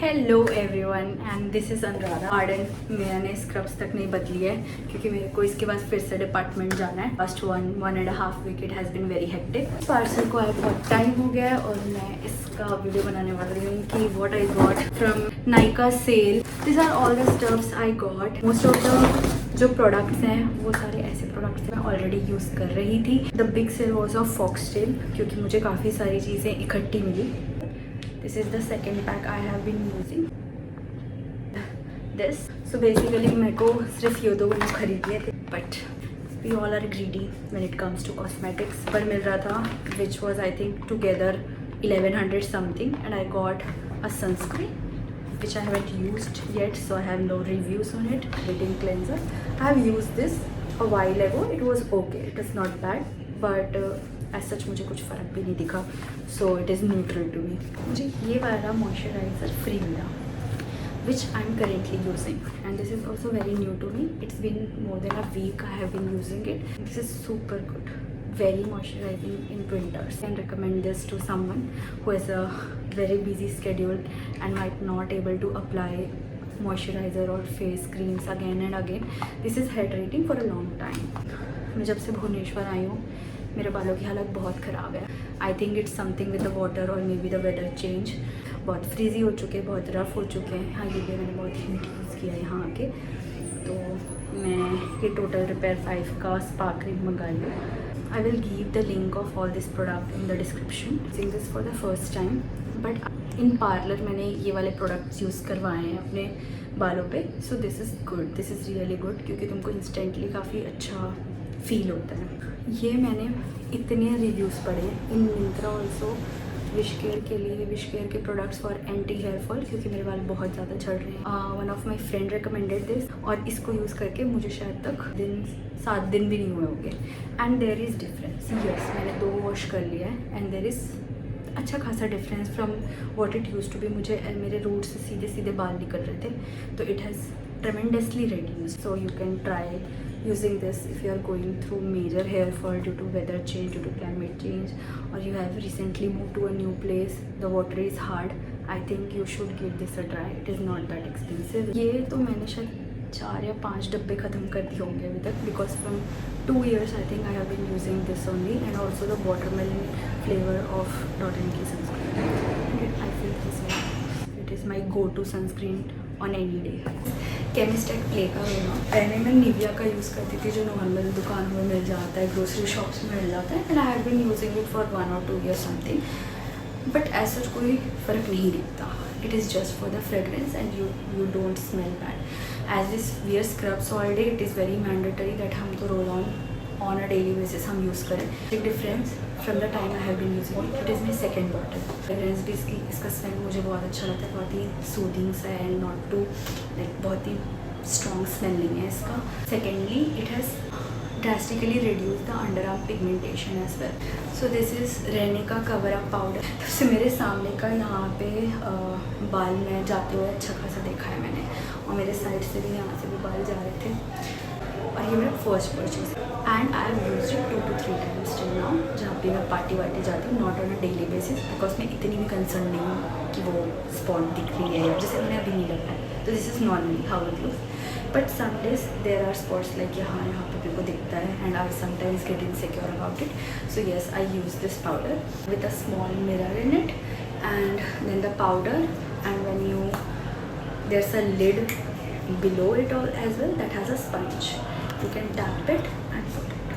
Hello everyone and this is Anuradha Arden. मैंने scrubs तक नहीं बदली है क्योंकि मेरे को इसके बाद फिर से डिपार्टमेंट जाना है। First one and half week it has been very hectic. Parcel को आए बहुत टाइम हो गया है और मैं इसका वीडियो बनाने वाली हूँ कि what I got from Nykaa sale. This are all the stuffs I got. Most of the जो प्रोडक्ट्स हैं वो सारे ऐसे प्रोडक्ट्स मैं ऑलरेडी यूज़ कर रही थी। The big sale was of Foxtale क्योंकि मुझे काफ़ी सारी चीज़ें इकट्ठी मिली। This is the second pack I have been using this. So basically मेरे को सिर्फ ये दो खरीद लिए थे but we all are greedy when it comes to cosmetics. पर मिल रहा था which was I think together 1100 something and I got a sunscreen which I haven't used yet, so I have no reviews on it. Radiant cleanser. I have used this a while ago. It was okay. It is not bad but as such मुझे कुछ फ़र्क भी नहीं दिखा, so it is neutral to me. मुझे ये वाला moisturiser free मिला which I am currently using and this is also very new to me. It's been more than a week I have been using it. This is super good, very moisturizing in winters. I can recommend this to someone who has a very busy schedule and might not able to apply moisturizer or face creams again and again. This is hydrating for a long time. मैं जब से भुवनेश्वर आई हूँ मेरे बालों की हालत बहुत ख़राब है। I think it's something with the water और maybe the weather change. बहुत फ्रीजी हो चुके हैं, बहुत रफ़ हो चुके हैं। हाँ ये भी मैंने बहुत हीट यूज़ किया है यहाँ आके। तो मैं ये टोटल रिपेयर 5 का स्पा क्रीम मंगाई हूँ। I will give the link of all this product in the description. Using this for the first time, but in parlor मैंने ये वाले products यूज़ करवाए हैं अपने बालों पे. So this is good. This is really good क्योंकि तुमको instantly काफ़ी अच्छा फील होता है। ये मैंने इतने रिव्यूज़ पढ़े in Myntra also WishCare के लिए, विश केयर के products for anti hair fall क्योंकि मेरे बाल बहुत ज़्यादा झड़ रहे हैं। One of my friend recommended this और इसको यूज़ करके मुझे शायद तक 7 दिन भी नहीं हुए होंगे and there is difference. Yes मैंने 2 वॉश कर लिया है एंड देयर इज़ अच्छा खासा difference from what it use to be. मुझे मेरे रूट से सीधे सीधे बाल निकल रहे थे तो it has tremendously reduced. So you can try using this if you are going through major hair fall due to weather change, due to climate change, or you have recently moved to a new place, the water is hard. I think you should give this a try. It is not that expensive. ये तो मैंने शायद 4 या 5 डब्बे ख़त्म कर दिए होंगे अभी तक because from 2 years I think I have been using this only and also the watermelon flavor of Dot & Key sunscreen. I feel this one. It is my go-to sunscreen on any day. केमिस्टेक play का होना। पहले मैं Nivea का use करती थी जो normal दुकानों में मिल जाता है, ग्रोसरी शॉप्स में मिल जाता है and I have been using it for 1 or 2 years something but ऐसा सच कोई फ़र्क नहीं दिखता। It is just for the fragrance and you don't smell bad. As this wear scrubs all day it is very mandatory that हम तो roll on a daily basis हम use करें। Big difference from the time I have been using it is my second bottle. Fragrance भी इसका smell मुझे बहुत अच्छा लगता है, बहुत ही सूदिंग सा है एंड नॉट टू लाइक बहुत ही स्ट्रॉन्ग स्मेल नहीं है इसका। Secondly it has drastically reduce the under arm pigmentation as well. So this is Renee का कवर अप पाउडर। सबसे मेरे सामने का यहाँ पे बाल में जाते हुए अच्छा खासा देखा है मैंने और मेरे साइड से भी यहाँ से भी बाल जा रहे थे और ये मेरा first purchase and I have used it 2 to 3 times till now. जहाँ भी मैं पार्टी वार्टी जाती हूँ not on a daily basis because मैं इतनी भी कंसर्न नहीं हूँ कि वो स्पॉट दिख रही है जैसे मैंने अभी नहीं लगा है। तो this is normally how it looks but some days there are spots like यहाँ पे मेरे को दिखता है and I sometimes get insecure about it. So yes I use this powder with a small mirror in it and then the powder and when you there's a lid below it all as well that has a sponge. You can tap it and put it.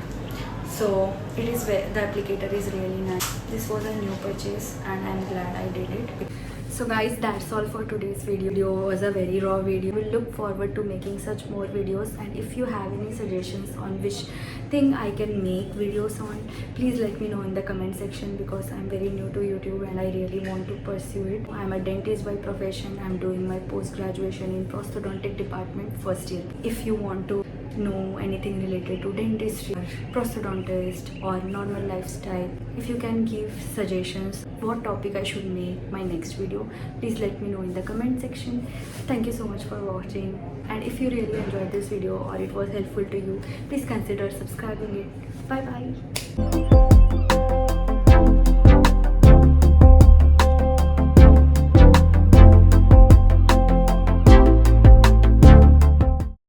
So it is the applicator is really nice. This was a new purchase and I'm glad I did it. So guys, that's all for today's video. Video was a very raw video. We'll look forward to making such more videos and if you have any suggestions on which thing I can make videos on, please let me know in the comment section because I'm very new to YouTube and I really want to pursue it. I'm a dentist by profession. I'm doing my post graduation in prosthodontic department first year. If you want to know anything related to dentistry or prosthodontist or normal lifestyle, if you can give suggestions what topic I should make my next video, please let me know in the comment section. Thank you so much for watching and if you really enjoyed this video or it was helpful to you, please consider subscribing it. Bye bye.